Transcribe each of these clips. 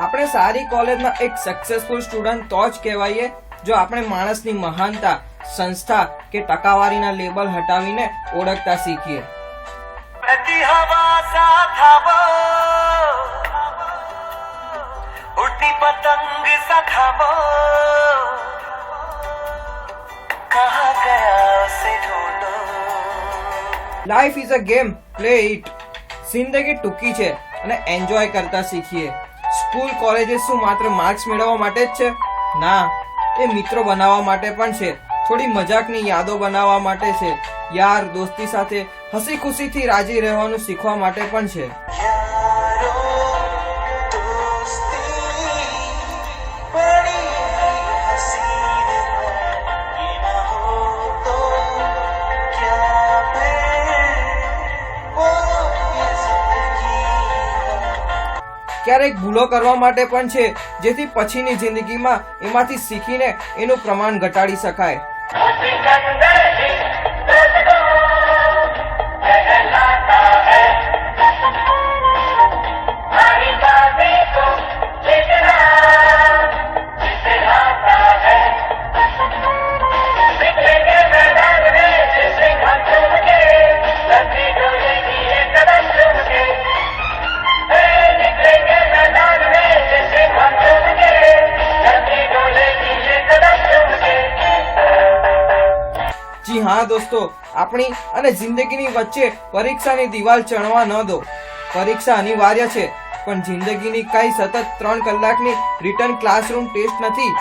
આપણે સારી કોલેજના એક સક્સેસફુલ સ્ટુડન્ટ તો જ કહેવાઈએ જો આપણે માણસની મહાનતા, સંસ્થા કે ટકાવારીના લેબલ હટાવીને ઓળખતા શીખીએ. उड़ती पतंग सा खाबो कहाँ गया उसे ढूंढो. Life is a game, play it. જિંદગી ટૂંકી છે અને એન્જોય કરતા શીખીએ. સ્કૂલ કોલેજીસ શું માત્ર માર્ક્સ મેળવવા માટે જ છે? ના, એ મિત્રો બનાવવા માટે પણ છે. થોડી મજાકની યાદો બનાવવા માટે છે. યાર દોસ્તી સાથે હસી ખુશીથી રાજી રહેવાનું શીખવા માટે પણ છે. ક્યારેક ભૂલો કરવા માટે પણ છે, જેથી પછીની જિંદગીમાં એમાંથી શીખીને એનું પ્રમાણ ઘટાડી શકાય. જી હા દોસ્તો, આપણી અને જિંદગીની વચ્ચે પરીક્ષાની દિવાલ ચણવા ન દો. પરીક્ષા અનિવાર્ય છે, પણ જિંદગીની કઈ સતત 3 કલાકની રિટર્ન ક્લાસરૂમ ટેસ્ટ નથી.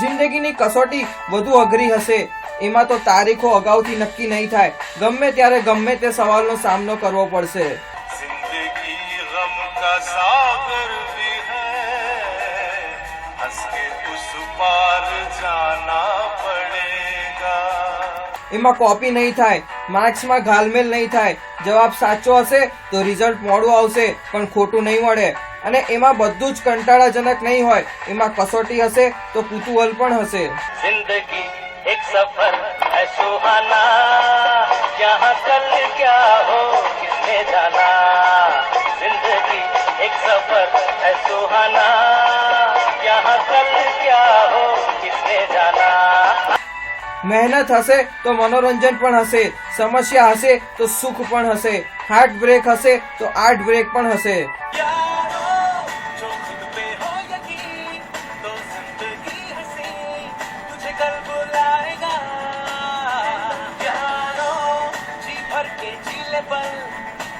જિંદગીની કસોટી વધુ અઘરી હશે. એમાં તો તારીખો અગાઉથી નક્કી નહીં થાય. ગમે ત્યારે ગમે તે સવાલનો સામનો કરવો પડશે. का सागर भी है हंस के उस पार जाना पड़ेगा. એમાં કોપી નહીં થાય, માર્ક્સમાં ઘાલમેલ નહીં થાય. જવાબ સાચો હશે તો રિઝલ્ટ મોડું આવશે, પણ ખોટું નહીં મળે. અને એમાં બધું જ કંટાળાજનક નહીં હોય. એમાં કસોટી હશે તો કુતૂહલ પણ હશે. जिंदगी एक सफर है सुहाना, यहाँ कल क्या हो किसने जाना. जिंदगी एक सफर है सुहाना, यहाँ कल क्या हो किसने जाना. મહેનત હશે તો મનોરંજન પણ હશે. સમસ્યા હશે તો સુખ પણ હશે. હાર્ટ બ્રેક હશે તો આર્ટ બ્રેક પણ હશે.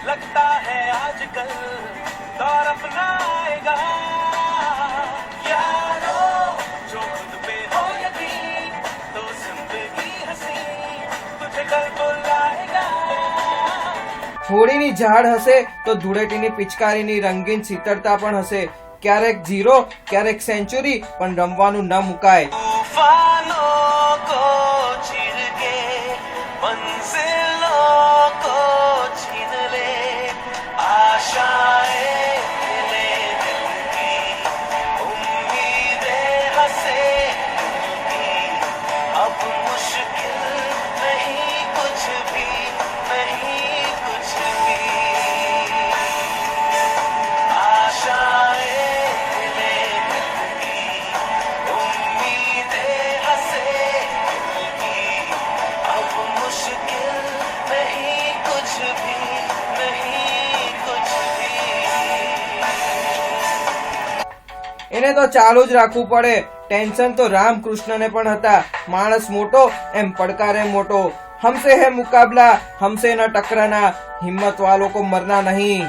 लगता है आजकल दौर अपना आएगा. यारो जो खुद पे हो यकीन तो जिंदगी हसी तुझे कल बुलाएगा. હોળીની ઝાડ હશે તો ધૂળેટીની પિચકારીની રંગીન શીતળતા પણ હશે. ક્યારેક 0, ક્યારેક સેન્ચુરી, પણ રમવાનું ન મુકાય. तूफानों को चीर के मंजिलों को छीन ले, आशाएं ले दिल की, उम्मीदें हंसे दिल की. अब मुश्किल नहीं कुछ भी, नहीं कुछ भी. आशाएं ले दिल की, उम्मीदें हंसे दिल की. अब मुश्किल नहीं कुछ भी, नहीं कुछ भी. એને તો ચાલુ જ રાખવું પડે. ટેન્શન તો રામકૃષ્ણને પણ હતા. માણસ મોટો એમ પડકારે મોટો. हमसे है मुकाबला, हमसे न टकराना, हिम्मत वालों को मरना नहीं.